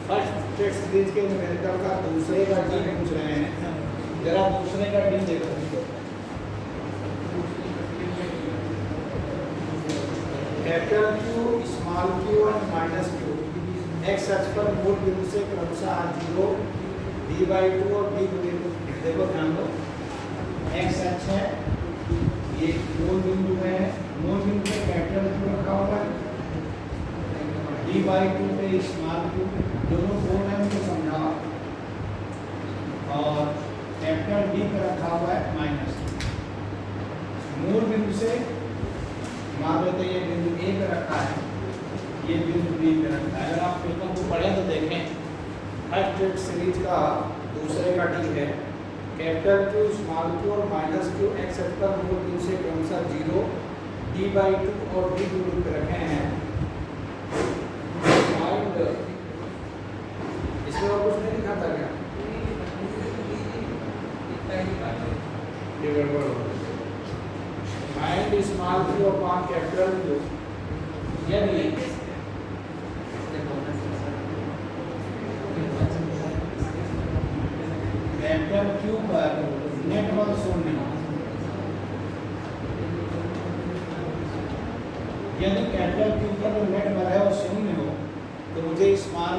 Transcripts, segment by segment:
First test series के numerical का दूसरे का डी पूछ रहे हैं। जरा दूसरे का डी देखो। कैपिटल क्यू, स्मॉल क्यू और माइनस क्यू एक्स अक्ष पर मूल बिंदु से क्रमशः 0, d/2 और d बिंदु। देखो ध्यान दो, एक्स अक्ष है, ये मूल बिंदु है, मूल बिंदु पे कैपिटल क्यू रखा हुआ है, d/2 पे स्मॉल क्यू, दोनों कोण है उनको समझाओ, और कैपिटल डी पे रखा हुआ है माइनस। मूल बिंदु से मान लेते ये बिंदु ए पे रखा है, ये बिंदु बी पे रखा है। अगर आप पेपर को पढ़ें तो देखें, फर्स्ट टेस्ट सीरीज का दूसरे का डी है, कैपिटल क्यू, स्मॉल क्यू और माइनस क्यू एक्स अक्ष पर मूल बिंदु से क्रमशः 0, d/2 और d बिंदु पे रखे हैं। इसमें और कुछ नहीं लिखा था क्या? ये गड़बड़ हो गई। Find small q upon capital Q यदि कैपिटल क्यू पर नेट बल 0 हो, यदि कैपिटल क्यू पर जो नेट बल है वो 0 हो तो मुझे स्मॉल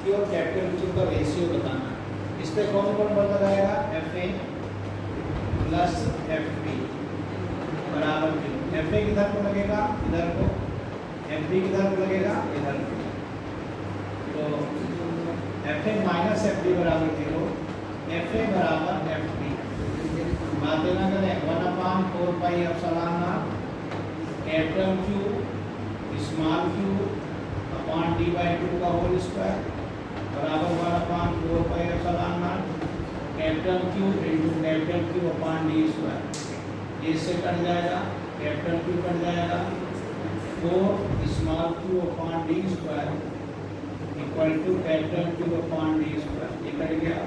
क्यू और कैपिटल क्यू का रेशियो बताना है। इस पे कौन कौन बल लगाएगा? FA प्लस FB बराबर क्यू। FA किधर को लगेगा? इधर को। FB किधर को लगेगा? इधर को। तो FA माइनस FB बराबर 0, FA बराबर FB। बातें ना करें, 1/4 pi epsilon not capital q small q upon d/2 का होल स्क्वायर बराबर 1/4 pi epsilon not capital q into capital q upon d square. इससे कट जाएगा, कैपिटल क्यू कट जाएगा, 4 small q upon d square equal to capital q upon d square. ये cut गया,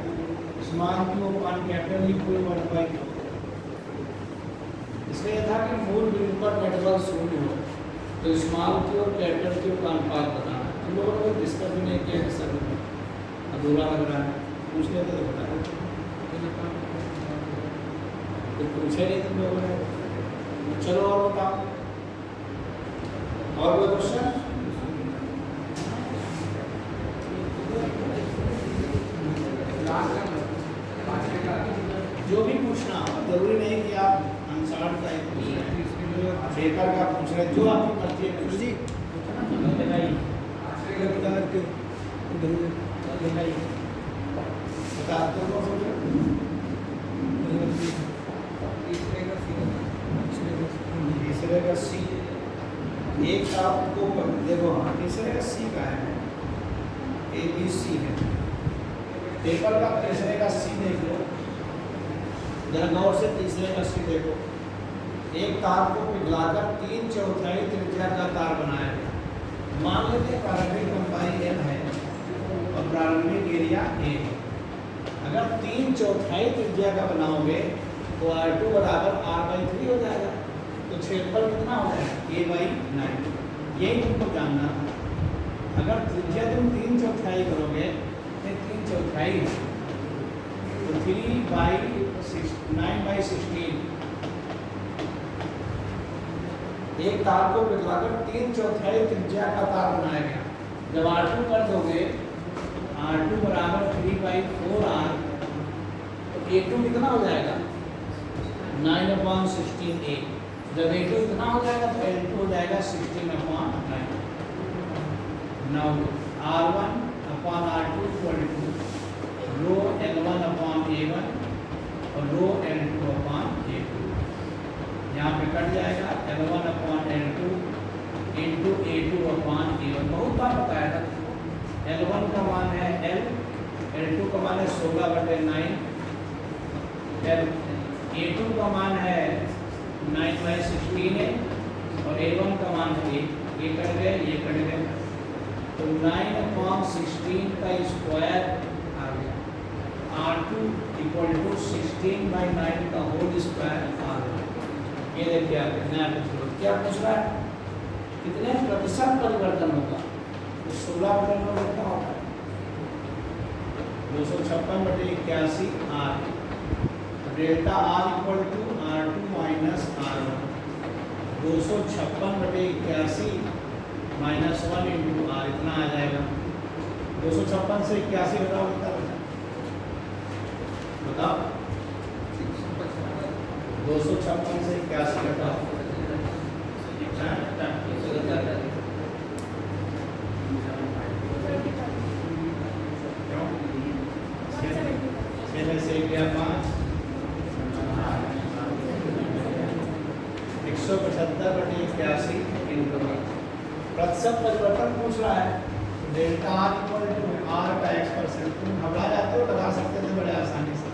small q upon capital equal 1/2। इसलिए था कि मूल बिंदु पर नेट बल 0 हो तो स्मॉल क्यू और कैपिटल क्यू का अनुपात बताना है। हम लोगों ने डिस्कस भी नहीं किया है, सर अधूरा लग रहा है, पूछ लेते तो बता तो पूछे नहीं तुम लोगों ने। चलो और बताओ, और कोई क्वेश्चन? जो भी पूछना हो, जरूरी नहीं कि आप आंसर का ही पूछ रहे हैं, पेपर का पूछ रहे हैं, जो आपकी मर्जी है। जी तीसरे का सी, एक आपको देखो, हाँ तीसरे का सी का है, ABC है। पेपर का तीसरे का सी देख लो, जरा गौर से तीसरे का सी देखो। एक तार को पिघलाकर 3/4 त्रिज्या का तार बनाया गया। मान लेते हैं प्रारंभिक लंबाई L है और प्रारंभिक एरिया A है। अगर 3/4 त्रिज्या का बनाओगे तो R2 बराबर R/3 हो जाएगा। तो क्षेत्रफल कितना हो जाएगा? A/9। यही तुमको जानना। अगर त्रिज्या तुम 3/4 करोगे तो 3/4 तो 3/9/16। एक तार को पिघलाकर 3/4 त्रिज्या का तार बनाया गया। जब R2 कर दोगे, R2 बराबर 3/4R, तो A2 कितना हो जाएगा? 9/16A। जब A2 इतना हो जाएगा तो L2 हो जाएगा 16/9। Now R1/R2 equal to row L1/A1 और रो L2/A2। यहाँ पे कट जाएगा, L1/L2 इंटू A2/A1। बहुत बार बताया था। L1 का मान है L, L2 का मान है 16/9, A2 का मान है 9/16 है और A1 का मान है 8। ये कट गए, ये कट गए, तो 9/16 का स्क्वायर आ गया। R2 इक्वल टू 16/9 का होल स्क्वायर आ गया। ये देखिए आप नया क्या पूछ रहा है, कितने प्रतिशत परिवर्तन होगा? तो 16/9 कितना होता है? 256/81 r, delta r equal to R2 minus R1, 256/81 minus 1 into r, इतना आ जाएगा। 256 से 81 बताओ कितना बचा, बताओ। 256 से 81 घटाओ, से गया 5, 175/81 इंटू प्रतिशत परिवर्तन पूछ रहा है। Delta r equal to r का x%। तुम घबरा जाते हो, लगा सकते थे बड़े आसानी से।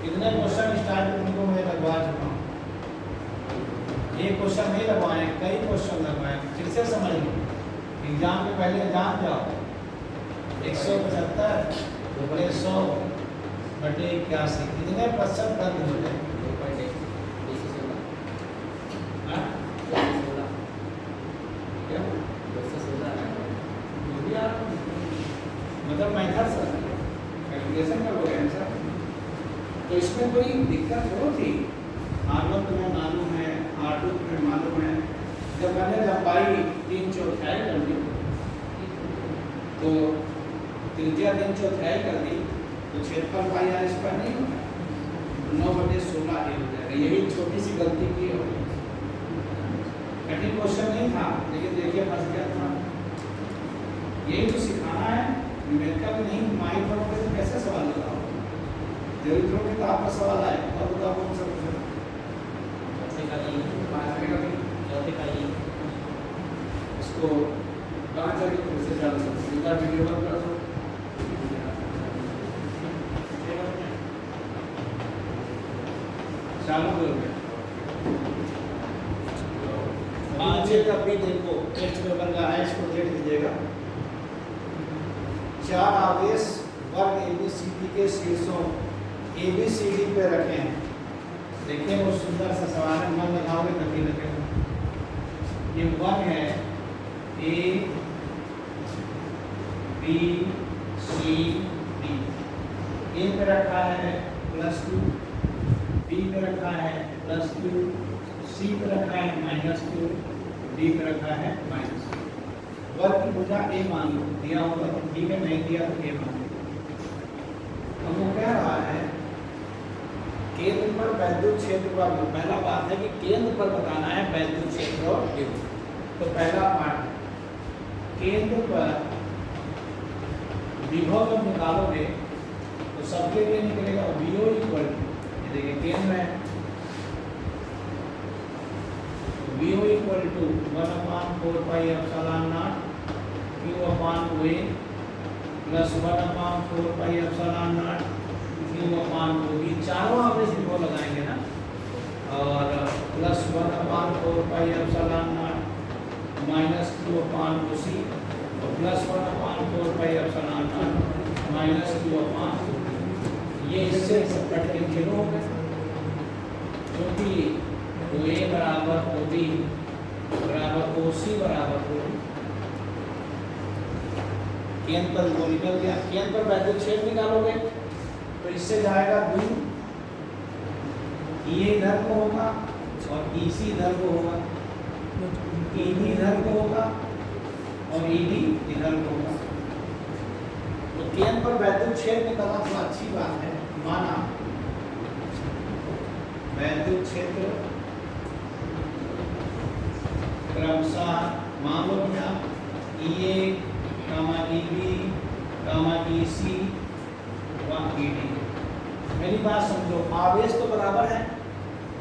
इतने क्वेश्चन स्टार्ट तुमको मैं लगवा चुका हूँ, एक क्वेश्चन नहीं लगवाए, कई क्वेश्चन लगवाए। फिर से समझ लो, एग्जाम के पहले जान जाओ। 175/100/81 कितने प्रतिशत रद्द हो जाए? मतलब मेथड सर कैलकुलेशन करोगे आंसर, तो इसमें कोई दिक्कत हो थी। R1 तुम्हें मालूम है, R2 तुम्हें मालूम है। जब मैंने लंबाई 3/4 कर दी, तो त्रिज्या 3/4 कर दी, तो क्षेत्रफल पाई आर स्क्वायर नहीं होगा, 9/16 हो जाएगा। यही छोटी सी गलती की हो, कठिन क्वेश्चन नहीं था, लेकिन देखिए फंस गया था। यही तो सिखाना है, न्यूमेरिकल नहीं, माइंड पर तो कैसे सवाल लगाओ। जरूरी थोड़ी तो आपका सवाल आए और बताओ कौन सा क्वेश्चन। इसको कहाँ जाके फिर से चालू करो, सीधा वीडियो बंद कर दो। चालू करोगे 5 का भी देखो, टेस्ट पेपर का है, इसको देख लीजिएगा। 4 आवेश वर्ग ABCD के शीर्षों ABCD पे रखे हैं। देखिए वो सुंदर सा सवाल है, मन लगाओगे तभी लगेगा। ये वर्ग है ABCD। ए पे रखा है +2, बी पे रखा है +2, सी पे रखा है -2, डी पे रखा है -2। वर्ग की भुजा ए मान लो, दिया होगा तो ठीक है, नहीं दिया तो ए मान लो। हम वो कह रहा है केंद्र पर वैद्युत क्षेत्र का, पहला बात है कि केंद्र पर बताना है वैद्युत क्षेत्र और विभव। तो पहला पार्ट, केंद्र पर विभव जब निकालोगे तो सबके लिए निकलेगा VO इक्वल टू, ये देखिए केंद्र है, VO equal to 1/4πε0 Q/2A plus 1/4πε0 Q/2B। चारों आवेश विभव लगाएंगे ना, और प्लस 1/4πε0 माइनस Q/2C और प्लस 1/4πε0 माइनस Q/2। ये इससे कट के खेलो, क्योंकि OA बराबर OB बराबर OC बराबर OB। केंद्र पर वो निकल गया। केंद्र पर वैद्युत क्षेत्र निकालोगे तो इससे जाएगा दूर, ये इधर को होगा और EC इधर को होगा, EB इधर को होगा और ED इधर को होगा। तो केंद्र पर वैद्युत क्षेत्र निकालना तो अच्छी बात है, माना वैद्युत क्षेत्र क्रमशः मान लो क्या EA, EB, EC व ED। मेरी बात समझो, आवेश तो बराबर है,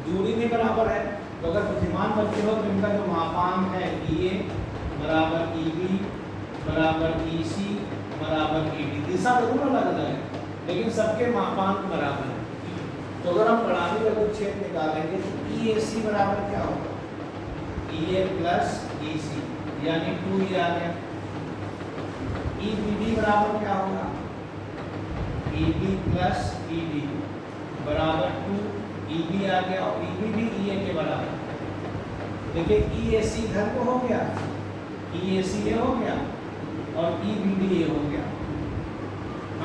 दूरी भी बराबर है, तो अगर बुद्धिमान बच्चे हो तो इनका जो मापांक है EA बराबर EB बराबर EC बराबर ED, दिशा जरूर अलग अलग है लेकिन सबके मापांक बराबर है। तो अगर हम प्रणाली वैद्युत क्षेत्र निकालेंगे तो EAC बराबर क्या होगा, EA प्लस EC यानी 2E आ गया। EBD बराबर क्या होगा, EB प्लस ED बराबर 2, EB आ गया और EB भी EA के बराबर। देखिए EAC इधर को हो गया, EAC ये हो गया और EBD ये हो गया।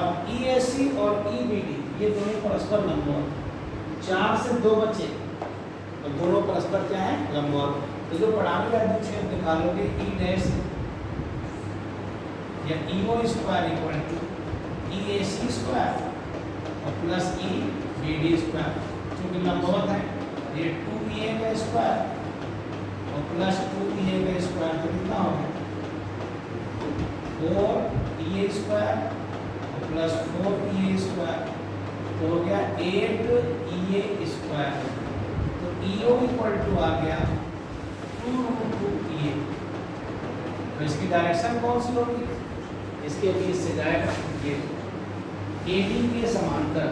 अब EAC सी और ई बी डी ये दोनों परस्पर लंबवत, 4 से 2 बचे तो दोनों परस्पर क्या है लंबवत। तो जो पढ़ाने का अनुच्छेद निकालोगे ई डैश या E O square equal to E A C square और plus E B D square, क्योंकि लंबवत है ये 2 ए का स्क्वायर और प्लस 2 ए का स्क्वायर तो कितना हो गया 4 ए स्क्वायर और प्लस 4 ए स्क्वायर तो हो गया 8 ए स्क्वायर। तो ई ओ इक्वल टू आ गया 2√2 ए। तो इसकी डायरेक्शन कौन सी होगी, इसके बीच से जाएगा ये AD के समांतर,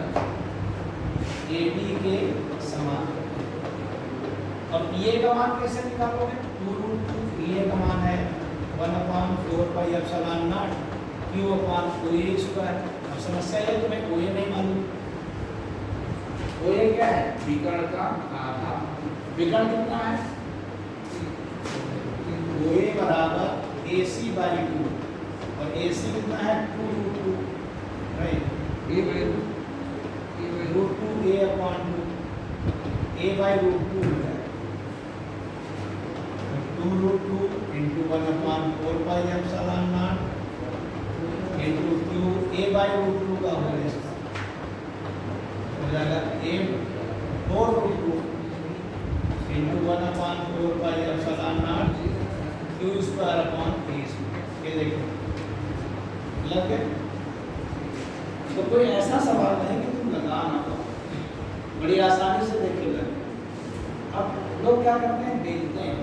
AD के समांतर। और EA का मान कैसे निकालोगे, 2√2 EA का मान है 1/4πε0 Q/2A स्क्वायर। अब समस्या ये तुम्हें OA नहीं मालूम, OA क्या है विकर्ण का आधा, विकर्ण कितना है OA बराबर AC/2 और AC कितना है 2√2 राइट, A/√2 A/2 A/√2 होता है 2√2 into 1/4πε0 into Q A/√2 का होगा इसका हो जाएगा A/4√2 into 1/4πε0 Q square upon A square. ये देखो लग गया। तो कोई ऐसा सवाल नहीं कि तुम लगा ना पाओ, बड़ी आसानी से देखेगा। अब लोग क्या करते हैं देखते हैं,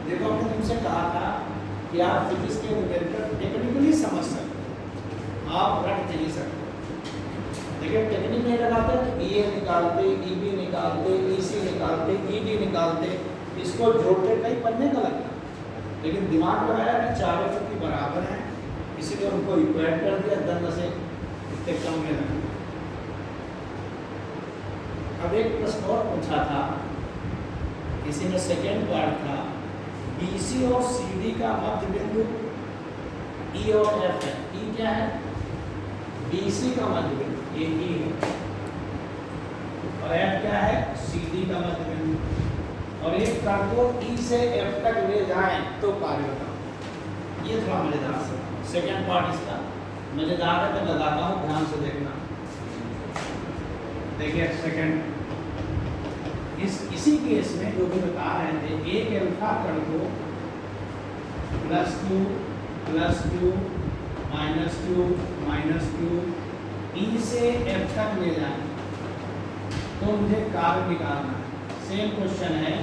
देखो हमने तुमसे कहा था कि आप फिजिक्स के न्यूमेरिकल टेक्निकली समझ सकते, आप रट नहीं सकते। देखिए टेक्निक नहीं लगाते तो ए निकालते, ई बी निकालते, ई सी निकालते, ई डी निकालते, इसको जोड़ते कई पन्ने का लगता, लेकिन दिमाग लगाया कि चारों चूंकि बराबर हैं इसीलिए उनको इक्वेट कर दिया, दंड से इतने कम में रखा। अब एक प्रश्न और पूछा था, इसी में सेकेंड पार्ट था, BC और CD का मध्य बिंदु E और F है। E क्या है, BC का मध्य बिंदु ये E है और F क्या है CD का मध्य बिंदु। और एक कर दो E से F तक ले जाएं तो कार्य बताओ। ये थोड़ा मजेदार से सेकेंड पार्ट इसका मजेदार है, मैं लगाता हूँ ध्यान से देखना। देखिए सेकेंड इसी केस में जो भी बता रहे थे, एक अल्फा कर दो +2 +2 -2 E से F तक ले जाए तो मुझे कार्य निकालना है। सेम क्वेश्चन है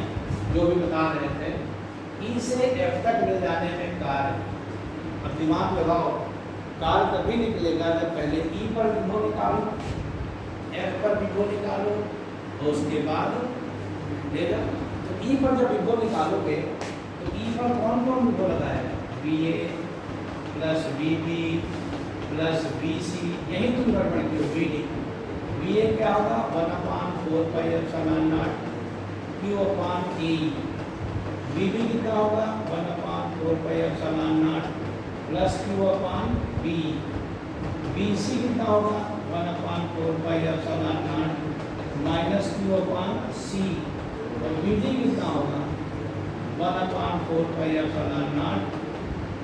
जो भी बता रहे थे, E से F तक ले जाने में कार्य। अब दिमाग लगाओ, कार्य तभी निकलेगा जब पहले E पर विभव निकालो, F पर विभव निकालो और उसके बाद देगा। तो E पर जब विभव निकालोगे तो E पर कौन कौन विभव लगाएगा, VA plus VB plus VC, यही तुम गड़बड़ की हो। VD VA क्या होगा 1/4πε0 Q/A। VB कितना होगा 1/4πε0 प्लस Q/B। VC कितना होगा 1/4πε0 माइनस Q/C। और VD कितना होगा 1/4πε0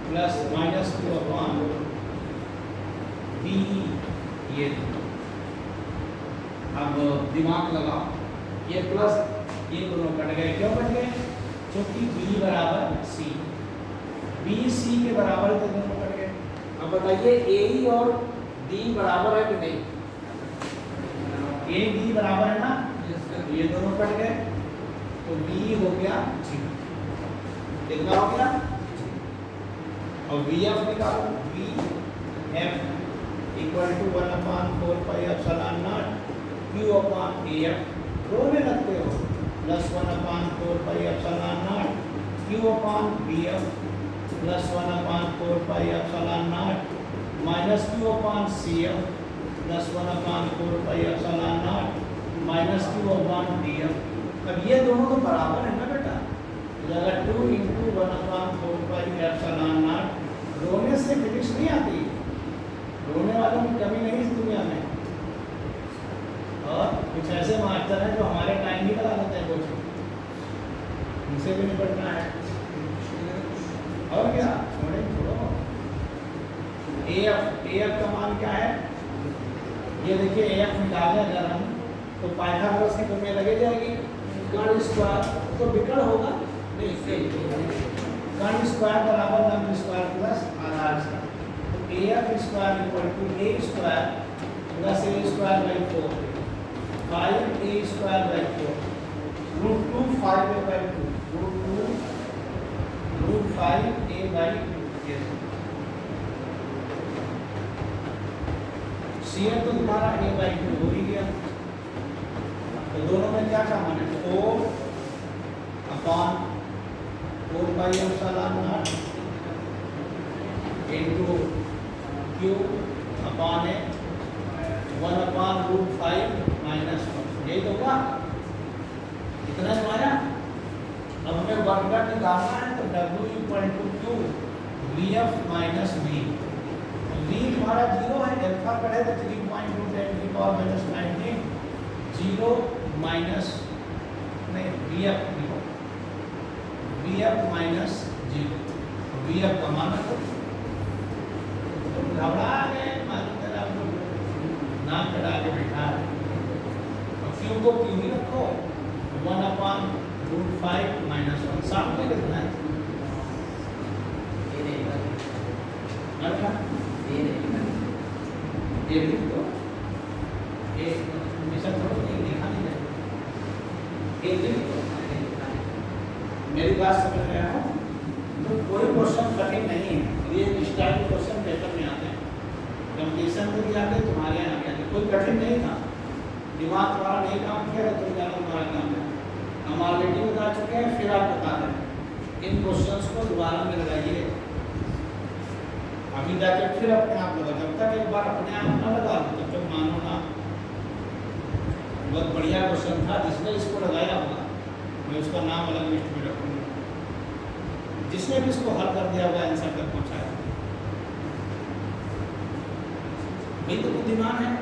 प्लस माइनस Q/B। ये अब दिमाग लगाओ, ये प्लस ये दोनों कट गए, क्यों कट गए, क्योंकि B बराबर C, B C के बराबर तो दोनों कट गए। अब बताइए AE और D बराबर है कि नहीं, A D बराबर है ना, ये दोनों कट गए तो B हो गया 0, कितना हो गया, और VF निकालो, VF इक्वल टू 1/4πε0 Q/AF, रो में रखते हो plus 1/4πε0 Q/BF plus 1/4πε0 minus Q/CF plus 1/4πε0 minus Q/DF। अब ये दोनों तो बराबर है ना बेटा, अगर 2 × 1/4πε0, रोने से फिजिक्स नहीं आती, रोने वालों की कमी नहीं इस दुनिया में। इनसे भी निपटना है। और क्या छोड़ो। AF का मान क्या है? ये देखिए AF निकालें अगर हम तो पाइथागोरस की प्रमेय लगे जाएगी। कर्ण स्क्वायर तो विकर्ण होगा नहीं, कर्ण स्क्वायर बराबर लंब स्क्वायर प्लस आधार स्क्वायर। तो AF square equal to A square plus A square by 4 5A square by 4 root 2 5A by 2 root 5A by 2। CF तो तुम्हारा A बाई 2 हो ही गया। तो दोनों में क्या कॉमन है? 4 upon 4 pi epsilon not into Q upon A 1 upon root 5 minus 1। यही तो हुआ, इतना तो आया। अब हमें वर्ग निकालना है तो W equal to Q VF minus V। V हमारा 0 है, अल्फा पढ़े तो 3.2 10 की पावर माइनस 19 0 माइनस नहीं VF माइनस 0। VF का मान रखो। तो घबरा गए, मालूम है आपको नाम चढ़ा के बैठा है। और Q को Q ही रखो 1 अपॉन रूट 5 माइनस 1 सामने कितना है? ये लिख दो। एक हमेशा थोड़ा लिखा नहीं जाए, एक लिख दो। मेरी बात समझ रहे हो? तो कोई क्वेश्चन कठिन नहीं है, ये स्टाइल क्वेश्चन पेपर में आते हैं, कंपटीशन में भी आते, तुम्हारे यहाँ भी आते। कोई कठिन नहीं था, दिमाग तुम्हारा नहीं काम किया तो जाना तुम्हारा काम है। हम ऑलरेडी बता चुके हैं, फिर आप बता रहे हैं। इन क्वेश्चंस को दोबारा में लगाइए, अभी जाके फिर अपने आप लगा। जब तक एक बार अपने आप ना लगा लो तब तक मानो ना। बहुत बढ़िया क्वेश्चन था, जिसने इसको लगाया होगा मैं उसका नाम अलग लिस्ट में रखूँगा। जिसने भी इसको हल कर दिया होगा आंसर तक पहुँचाया, वही तो बुद्धिमान है।